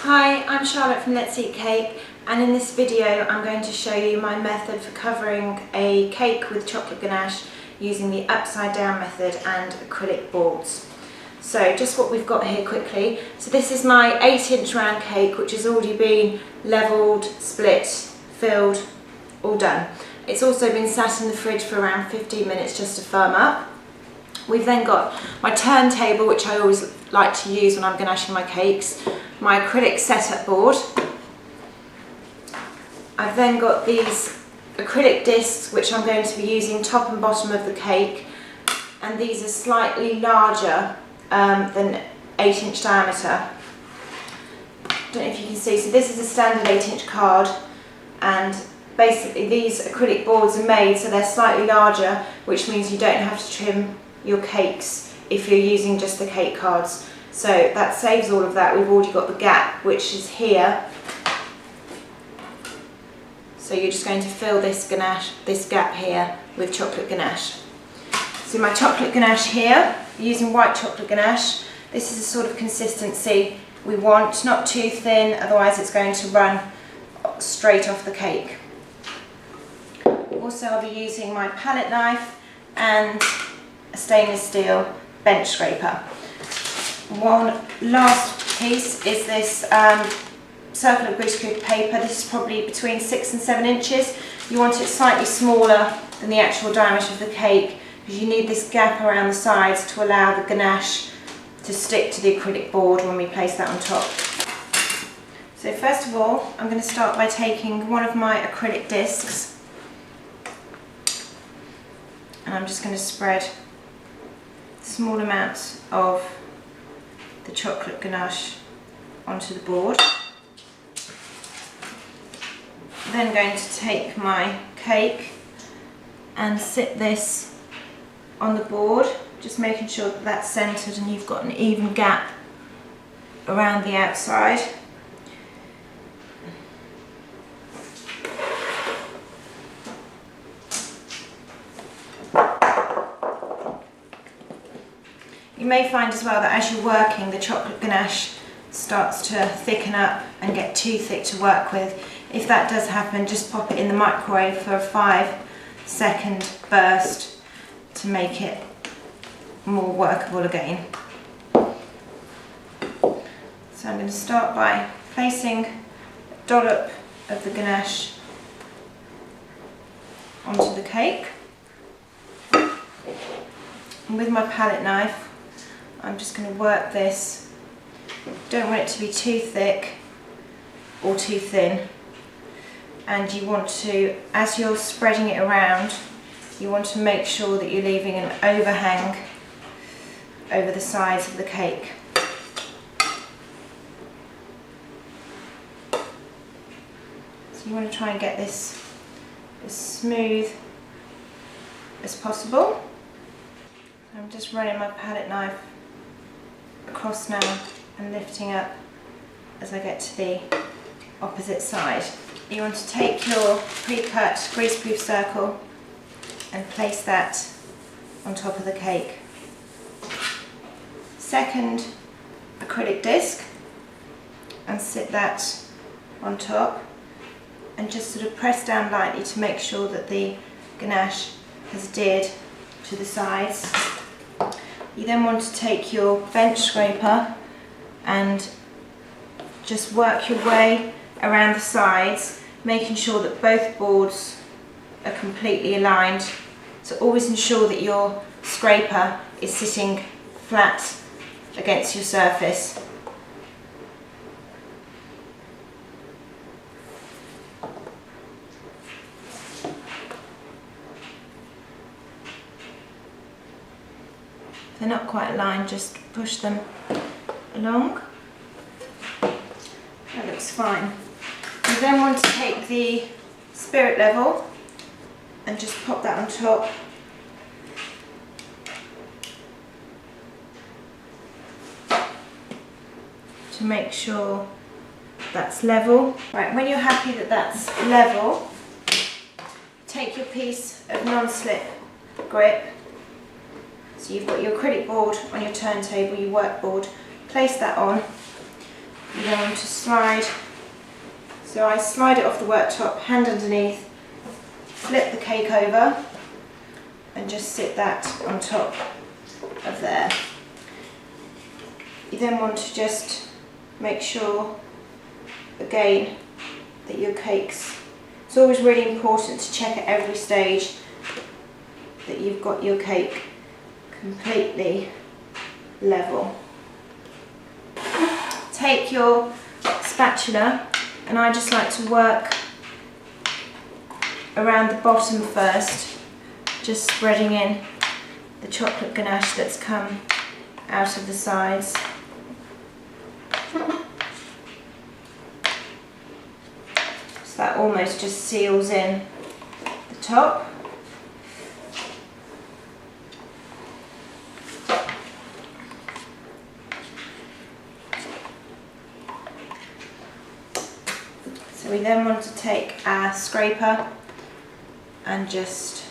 Hi, I'm Charlotte from Let's Eat Cake, and in this video I'm going to show you my method for covering a cake with chocolate ganache using the upside down method and acrylic boards. So just what we've got here quickly. So this is my 8-inch round cake, which has already been levelled, split, filled, all done. It's also been sat in the fridge for around 15 minutes just to firm up. We've then got my turntable, which I always like to use when I'm ganaching my cakes, my acrylic setup board. I've then got these acrylic discs, which I'm going to be using top and bottom of the cake, and these are slightly larger than 8-inch diameter. Don't know if you can see, so this is a standard 8-inch card, and basically these acrylic boards are made so they're slightly larger, which means you don't have to trim your cakes if you're using just the cake cards. So that saves all of that. We've already got the gap, which is here. So you're just going to fill this ganache, this gap here, with chocolate ganache. So my chocolate ganache here, using white chocolate ganache, this is the sort of consistency we want, not too thin, otherwise it's going to run straight off the cake. Also I'll be using my palette knife and a stainless steel bench scraper. One last piece is this circle of greaseproof paper. This is probably between 6 and 7 inches. You want it slightly smaller than the actual diameter of the cake because you need this gap around the sides to allow the ganache to stick to the acrylic board when we place that on top. So first of all, I'm going to start by taking one of my acrylic discs, and I'm just going to spread small amounts of the chocolate ganache onto the board. Then going to take my cake and sit this on the board, just making sure that that's centered and you've got an even gap around the outside. You may find as well that as you're working, the chocolate ganache starts to thicken up and get too thick to work with. If that does happen, just pop it in the microwave for a 5-second burst to make it more workable again. So I'm going to start by placing a dollop of the ganache onto the cake. And with my palette knife, I'm just going to work this. Don't want it to be too thick or too thin, and you want to, as you're spreading it around, you want to make sure that you're leaving an overhang over the sides of the cake. So you want to try and get this as smooth as possible. I'm just running my palette knife across now and lifting up as I get to the opposite side. You want to take your pre-cut greaseproof circle and place that on top of the cake. Second acrylic disc, and sit that on top and just sort of press down lightly to make sure that the ganache has adhered to the sides. You then want to take your bench scraper and just work your way around the sides, making sure that both boards are completely aligned. So always ensure that your scraper is sitting flat against your surface. If they're not quite aligned, just push them along. That looks fine. You then want to take the spirit level and just pop that on top. To make sure that's level. Right, when you're happy that that's level, take your piece of non-slip grip. So you've got your acrylic board on your turntable, your work board, place that on, You then want to slide. So I slide it off the worktop, hand underneath, flip the cake over and just sit that on top of there. You then want to just make sure, again, that your cakes, it's always really important to check at every stage that you've got your cake completely level. Take your spatula, and I just like to work around the bottom first, just spreading in the chocolate ganache that's come out of the sides. So that almost just seals in the top. So we then want to take our scraper and just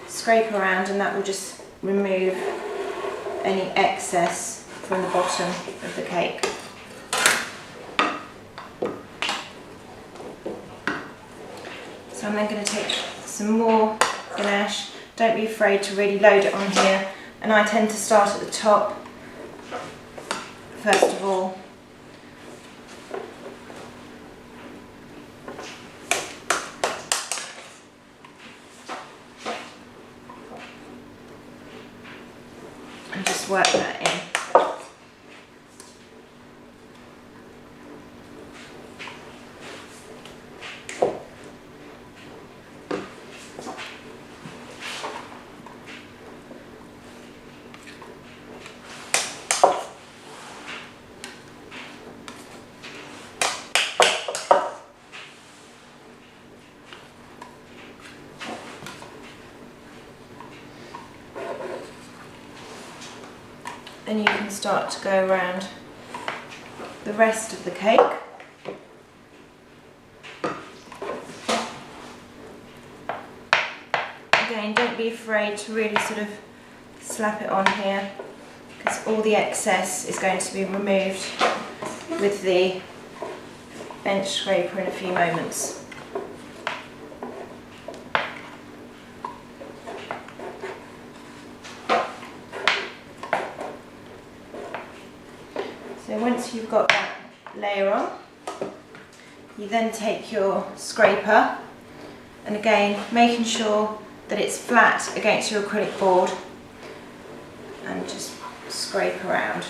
scrape around, and that will just remove any excess from the bottom of the cake. So I'm then going to take some more ganache. Don't be afraid to really load it on here, and I tend to start at the top first of all. And just work that in. And you can start to go around the rest of the cake. Again, don't be afraid to really sort of slap it on here, because all the excess is going to be removed with the bench scraper in a few moments. So once you've got that layer on, you then take your scraper, and again making sure that it's flat against your acrylic board, and just scrape around.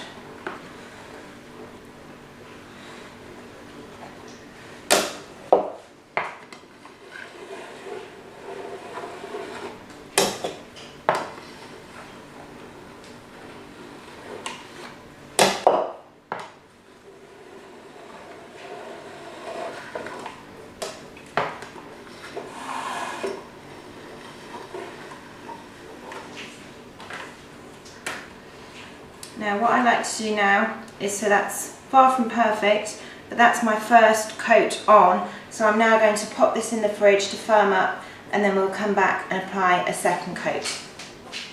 Now what I like to do now is, so that's far from perfect, but that's my first coat on, so I'm now going to pop this in the fridge to firm up, and then we'll come back and apply a second coat.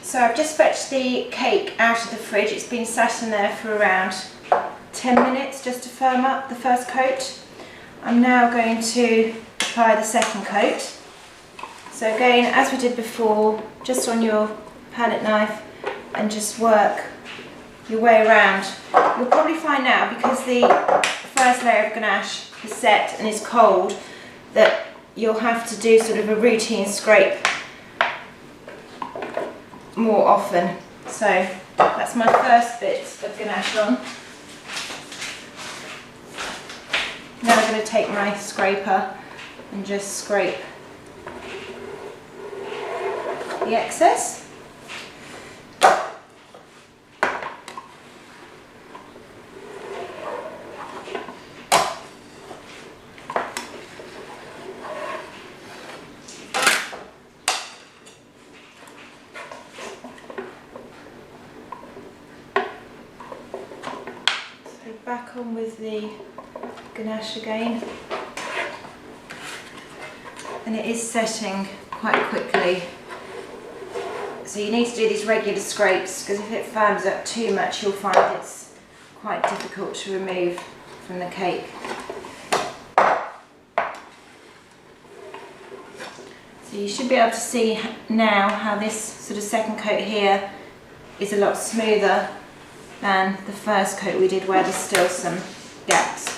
So I've just fetched the cake out of the fridge. It's been sat in there for around 10 minutes just to firm up the first coat. I'm now going to apply the second coat. So again, as we did before, just on your palette knife, and just work your way around. You'll probably find now, because the first layer of ganache is set and is cold, that you'll have to do sort of a routine scrape more often. So that's my first bit of ganache on. Now I'm going to take my scraper and just scrape the excess. Back on with the ganache again, and it is setting quite quickly, so you need to do these regular scrapes, because if it firms up too much you'll find it's quite difficult to remove from the cake. So you should be able to see now how this sort of second coat here is a lot smoother than the first coat we did, where there's still some gaps.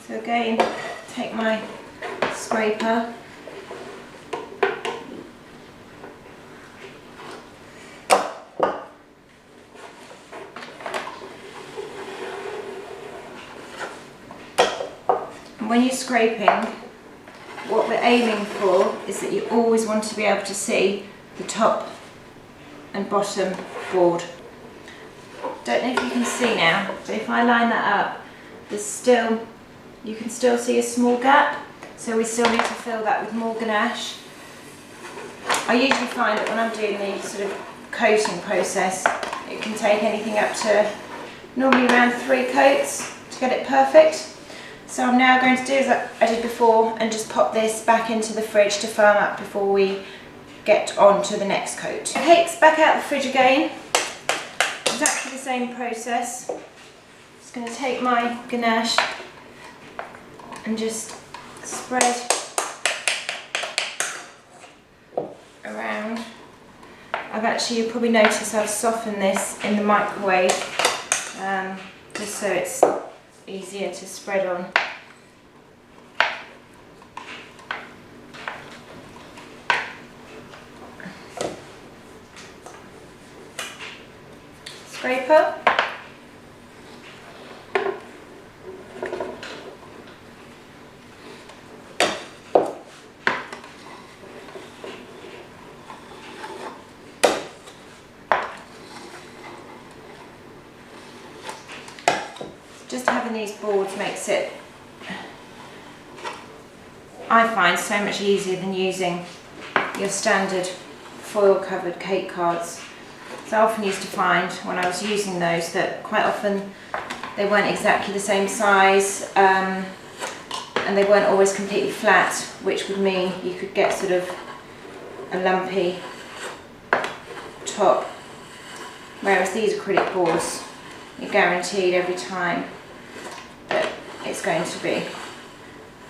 So again, take my scraper, and when you're scraping, what we're aiming for is that you always want to be able to see the top and bottom board. Don't know if you can see now, but if I line that up, you can still see a small gap, so we still need to fill that with more ganache. I usually find that when I'm doing the sort of coating process, it can take anything up to normally around 3 coats to get it perfect. So I'm now going to do as I did before and just pop this back into the fridge to firm up before we get on to the next coat. The cake's back out of the fridge again, exactly the same process. Just going to take my ganache and just spread around. You'll probably notice I've softened this in the microwave just so it's easier to spread on. Scraper. Just having these boards makes it, I find, so much easier than using your standard foil covered cake cards. So I often used to find when I was using those that quite often they weren't exactly the same size and they weren't always completely flat, which would mean you could get sort of a lumpy top, whereas these acrylic boards, you're guaranteed every time that it's going to be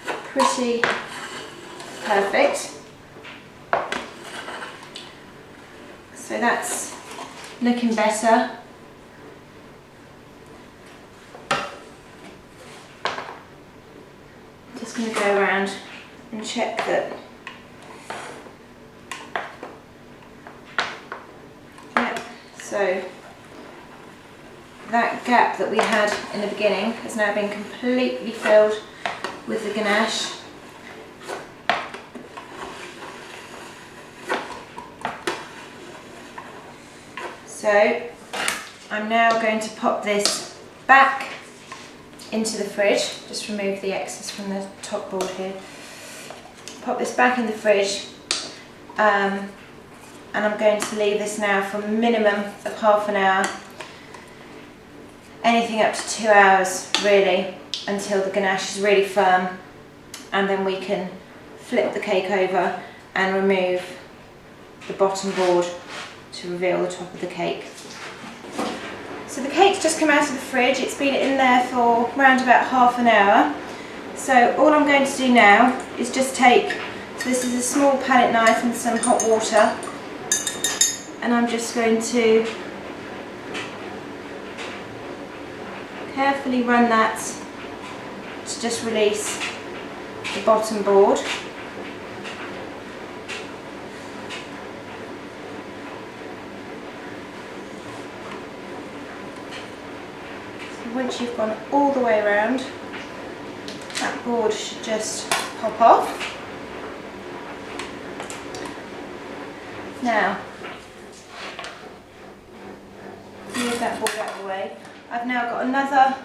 pretty perfect. So that's looking better. Just going to go around and check that. Yep, so that gap that we had in the beginning has now been completely filled with the ganache. So I'm now going to pop this back into the fridge. Just remove the excess from the top board here. Pop this back in the fridge and I'm going to leave this now for a minimum of half an hour. Anything up to 2 hours really, until the ganache is really firm, and then we can flip the cake over and remove the bottom board to reveal the top of the cake. So the cake's just come out of the fridge. It's been in there for around about half an hour. So all I'm going to do now is just take, so this is a small palette knife and some hot water, and I'm just going to carefully run that to just release the bottom board. So once you've gone all the way around, that board should just pop off. Now, move that board out of the way. I've now got another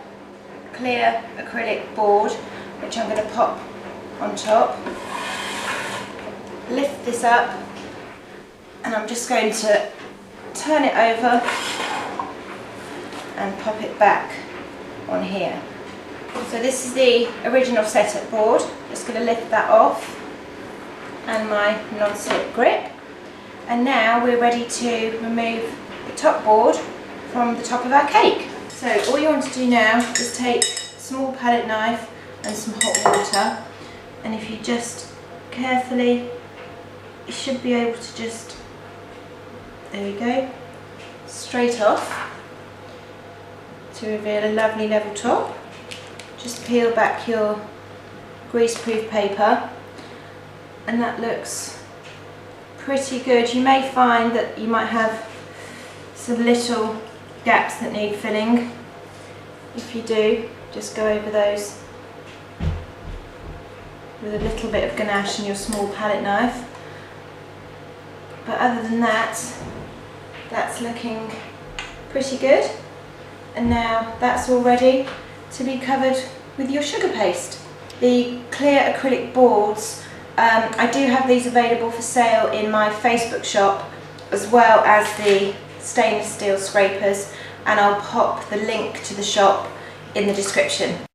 clear acrylic board which I'm going to pop on top, lift this up and I'm just going to turn it over and pop it back on here. So this is the original setup board. Just going to lift that off, and my non-slip grip. And now we're ready to remove the top board from the top of our cake. So all you want to do now is take a small palette knife and some hot water, and if you just carefully, you should be able to just, there we go, straight off to reveal a lovely level top. Just peel back your greaseproof paper, and that looks pretty good. You may find that you might have some little gaps that need filling. If you do, just go over those with a little bit of ganache and your small palette knife. But other than that, that's looking pretty good. And now that's all ready to be covered with your sugar paste. The clear acrylic boards, I do have these available for sale in my Facebook shop, as well as the stainless steel scrapers, and I'll pop the link to the shop in the description.